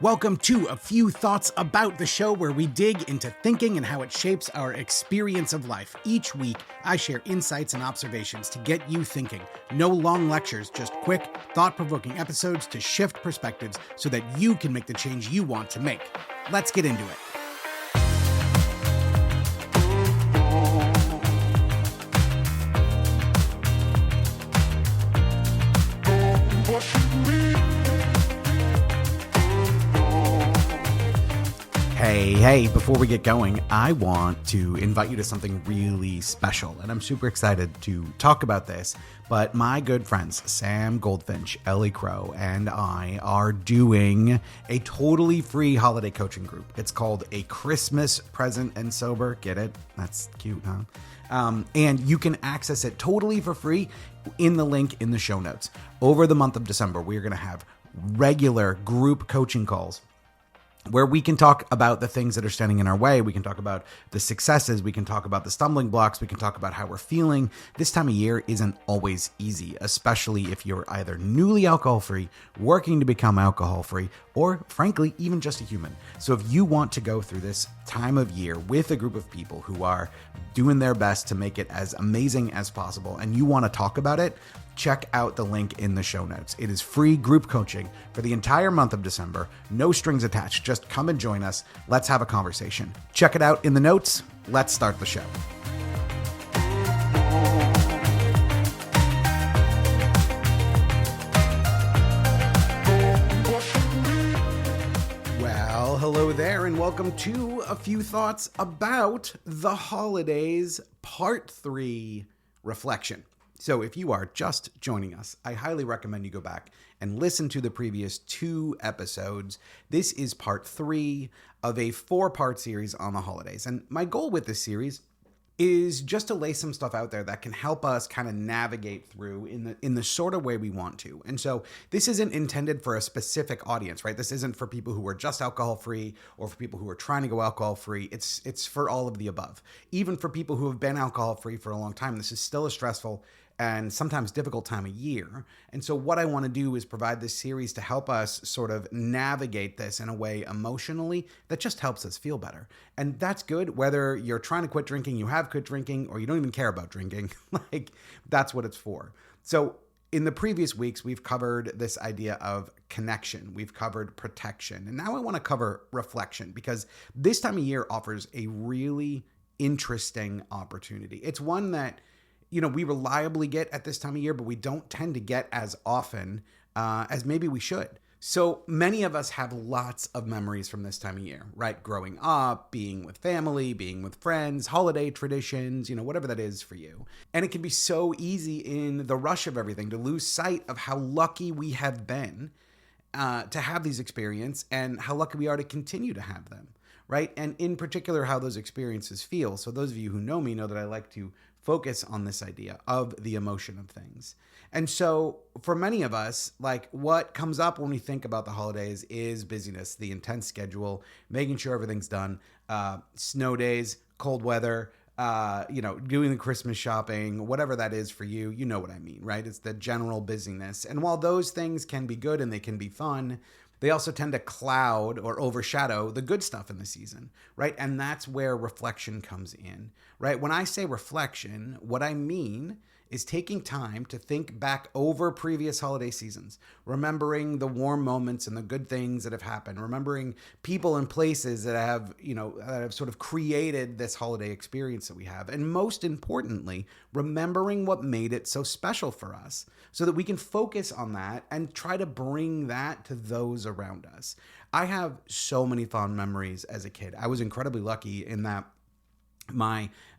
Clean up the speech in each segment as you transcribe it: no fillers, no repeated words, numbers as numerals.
Welcome to A Few Thoughts About, the show where we dig into thinking and how it shapes our experience of life. Each week, I share insights and observations to get you thinking. No long lectures, just quick, thought-provoking episodes to shift perspectives so that you can make the change you want to make. Let's get into it. Hey, before we get going, I want to invite you to something really special, and I'm super excited to talk about this, but my good friends, Sam Goldfinch, Ellie Crow, and I are doing a totally free holiday coaching group. It's called A Christmas Present and Sober. Get it? That's cute, huh? And you can access it totally for free in the link in the show notes. Over the month of December, we're going to have regular group coaching calls where we can talk about the things that are standing in our way. We can talk about the successes. We can talk about the stumbling blocks. We can talk about how we're feeling. This time of year isn't always easy, especially if you're either newly alcohol-free, working to become alcohol-free, or frankly, even just a human. So if you want to go through this time of year with a group of people who are doing their best to make it as amazing as possible, and you want to talk about it, check out the link in the show notes. It is free group coaching for the entire month of December. No strings attached. Just come and join us. Let's have a conversation. Check it out in the notes. Let's start the show. Well, hello there, and welcome to A Few Thoughts About the Holidays, Part 3, Reflection. So if you are just joining us, I highly recommend you go back and listen to the previous 2 episodes. This is part 3 of a 4-part series on the holidays. And my goal with this series is just to lay some stuff out there that can help us kind of navigate through in the sort of way we want to. And so this isn't intended for a specific audience, right? This isn't for people who are just alcohol-free or for people who are trying to go alcohol-free. It's for all of the above. Even for people who have been alcohol-free for a long time, this is still a stressful and sometimes difficult time of year. And so what I want to do is provide this series to help us sort of navigate this in a way emotionally that just helps us feel better. And that's good whether you're trying to quit drinking, you have quit drinking, or you don't even care about drinking. Like, that's what it's for. So in the previous weeks, we've covered this idea of connection. We've covered protection. And now I want to cover reflection, because this time of year offers a really interesting opportunity. It's one that we reliably get at this time of year, but we don't tend to get as often as maybe we should. So many of us have lots of memories from this time of year, right? Growing up, being with family, being with friends, holiday traditions, whatever that is for you. And it can be so easy in the rush of everything to lose sight of how lucky we have been to have these experiences and how lucky we are to continue to have them, right? And in particular, how those experiences feel. So those of you who know me know that I like to focus on this idea of the emotion of things. And so for many of us, like, what comes up when we think about the holidays is busyness, the intense schedule, making sure everything's done, snow days, cold weather, doing the Christmas shopping, whatever that is for you, you know what I mean, right? It's the general busyness. And while those things can be good and they can be fun, they also tend to cloud or overshadow the good stuff in the season, right? And that's where reflection comes in, right? When I say reflection, what I mean is taking time to think back over previous holiday seasons, remembering the warm moments and the good things that have happened, remembering people and places that have, that have sort of created this holiday experience that we have. And most importantly, remembering what made it so special for us so that we can focus on that and try to bring that to those around us. I have so many fond memories as a kid. I was incredibly lucky in that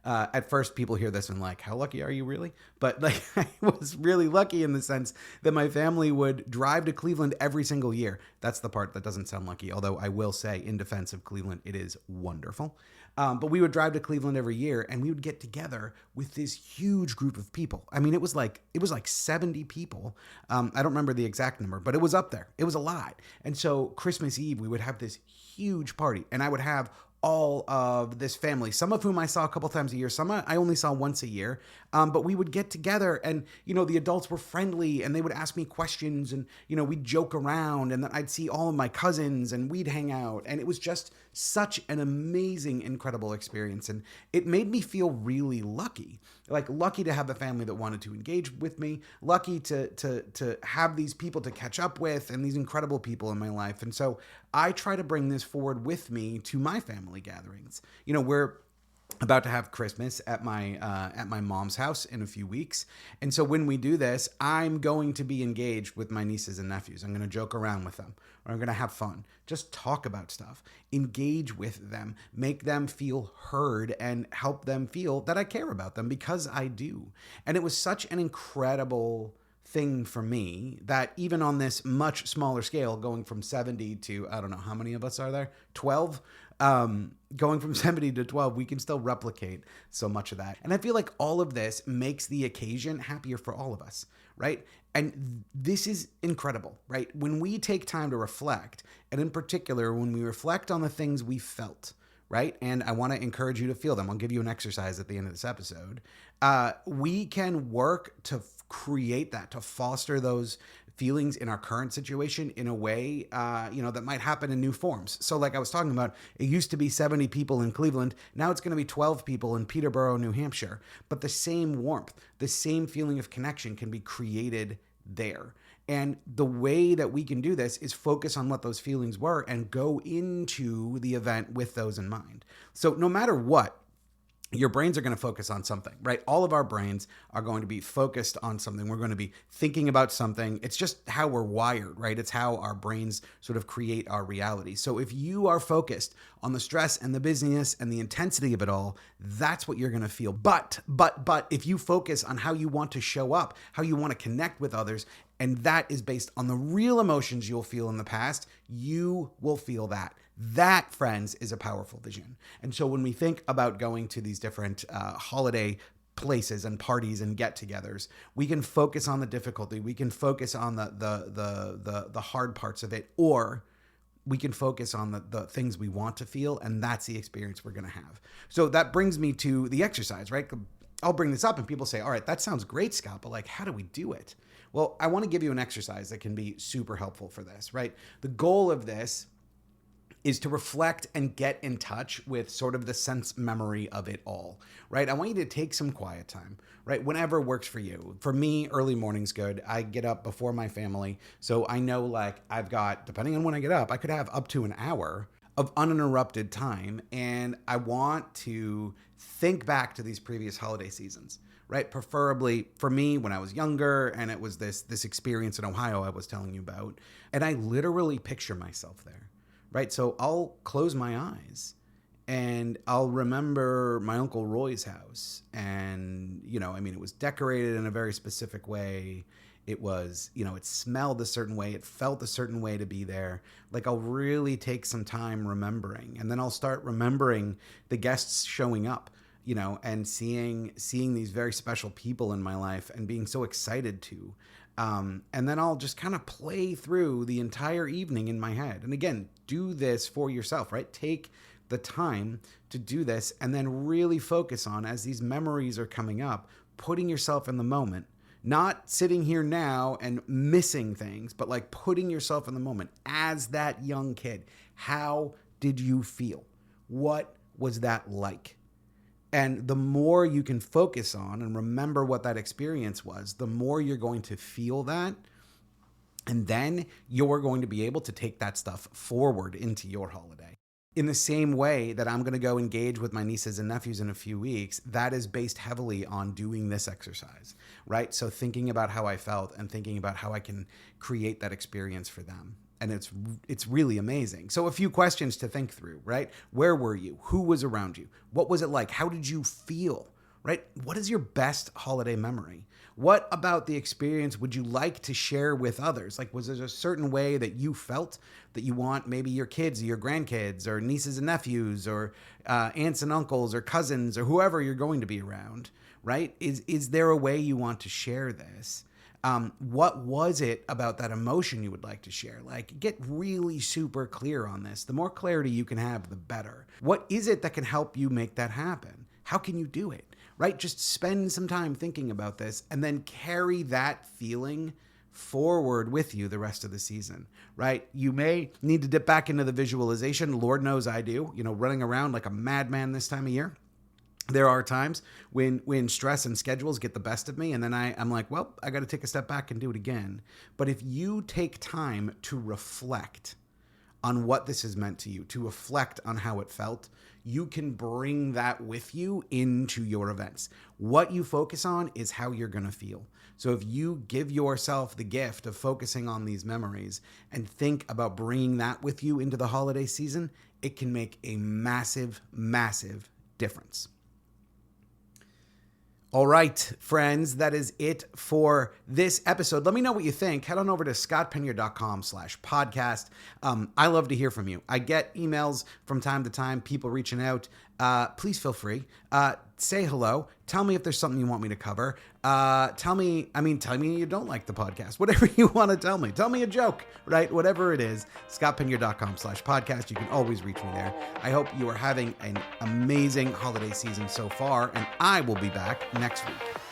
at first people hear this and like, how lucky are you really? But like, I was really lucky in the sense that my family would drive to Cleveland every single year. That's the part that doesn't sound lucky. Although I will say, in defense of Cleveland, it is wonderful. But we would drive to Cleveland every year and we would get together with this huge group of people. I mean, it was like 70 people. I don't remember the exact number, but it was up there. It was a lot. And so Christmas Eve, we would have this huge party, and I would have all of this family, some of whom I saw a couple times a year, some I only saw once a year. But we would get together and, the adults were friendly and they would ask me questions and, we'd joke around, and then I'd see all of my cousins and we'd hang out. And it was just such an amazing, incredible experience. And it made me feel really lucky, like lucky to have a family that wanted to engage with me, lucky to have these people to catch up with and these incredible people in my life. And so I try to bring this forward with me to my family gatherings. We're about to have Christmas at my mom's house in a few weeks. And so when we do this, I'm going to be engaged with my nieces and nephews. I'm going to joke around with them, or I'm going to have fun, just talk about stuff, engage with them, make them feel heard, and help them feel that I care about them, because I do. And it was such an incredible thing for me that even on this much smaller scale, going from 70 to, I don't know, how many of us are there? 12? Going from 70 to 12, we can still replicate so much of that. And I feel like all of this makes the occasion happier for all of us, right? And this is incredible, right? When we take time to reflect, and in particular, when we reflect on the things we felt, right? And I want to encourage you to feel them. I'll give you an exercise at the end of this episode. We can work to create that, to foster those feelings in our current situation in a way, that might happen in new forms. So like I was talking about, it used to be 70 people in Cleveland. Now it's going to be 12 people in Peterborough, New Hampshire. But the same warmth, the same feeling of connection can be created there. And the way that we can do this is focus on what those feelings were and go into the event with those in mind. So no matter what, your brains are going to focus on something, right? All of our brains are going to be focused on something. We're going to be thinking about something. It's just how we're wired, right? It's how our brains sort of create our reality. So if you are focused on the stress and the busyness and the intensity of it all, that's what you're going to feel. But if you focus on how you want to show up, how you want to connect with others, and that is based on the real emotions you'll feel in the past, you will feel that. That, friends, is a powerful vision. And so when we think about going to these different holiday places and parties and get-togethers, we can focus on the difficulty. We can focus on the hard parts of it, or we can focus on the things we want to feel, and that's the experience we're going to have. So that brings me to the exercise, right? I'll bring this up and people say, all right, that sounds great, Scott, but like, how do we do it? Well, I want to give you an exercise that can be super helpful for this, right? The goal of this is to reflect and get in touch with sort of the sense memory of it all, right? I want you to take some quiet time, right? Whenever works for you. For me, early morning's good. I get up before my family. So I know like I've got, depending on when I get up, I could have up to an hour of uninterrupted time. And I want to think back to these previous holiday seasons, right? Preferably for me when I was younger, and it was this experience in Ohio I was telling you about. And I literally picture myself there. Right. So I'll close my eyes and I'll remember my Uncle Roy's house. And, it was decorated in a very specific way. It was, it smelled a certain way. It felt a certain way to be there. Like I'll really take some time remembering. And then I'll start remembering the guests showing up, and seeing these very special people in my life and being so excited to. And then I'll just kind of play through the entire evening in my head. And again, do this for yourself, right? Take the time to do this and then really focus on, as these memories are coming up, putting yourself in the moment, not sitting here now and missing things, but like putting yourself in the moment as that young kid. How did you feel? What was that like? And the more you can focus on and remember what that experience was, the more you're going to feel that. And then you're going to be able to take that stuff forward into your holiday. In the same way that I'm going to go engage with my nieces and nephews in a few weeks, that is based heavily on doing this exercise, right? So thinking about how I felt and thinking about how I can create that experience for them. And it's really amazing. So a few questions to think through, right? Where were you? Who was around you? What was it like? How did you feel, right? What is your best holiday memory? What about the experience would you like to share with others? Like, was there a certain way that you felt that you want maybe your kids or your grandkids or nieces and nephews or aunts and uncles or cousins or whoever you're going to be around, right? Is there a way you want to share this? What was it about that emotion you would like to share? Like, get really super clear on this. The more clarity you can have, the better. What is it that can help you make that happen? How can you do it? Right? Just spend some time thinking about this and then carry that feeling forward with you the rest of the season, right? You may need to dip back into the visualization. Lord knows I do, running around like a madman this time of year. There are times when stress and schedules get the best of me, and then I'm like, well, I got to take a step back and do it again. But if you take time to reflect on what this has meant to you, to reflect on how it felt, you can bring that with you into your events. What you focus on is how you're going to feel. So if you give yourself the gift of focusing on these memories and think about bringing that with you into the holiday season, it can make a massive, massive difference. All right, friends, that is it for this episode. Let me know what you think. Head on over to scottpenier.com/podcast. I love to hear from you. I get emails from time to time, people reaching out. Please feel free. Say hello. Tell me if there's something you want me to cover. Tell me you don't like the podcast. Whatever you want to tell me. Tell me a joke, right? Whatever it is, scottpenier.com/podcast. You can always reach me there. I hope you are having an amazing holiday season so far, and I will be back next week.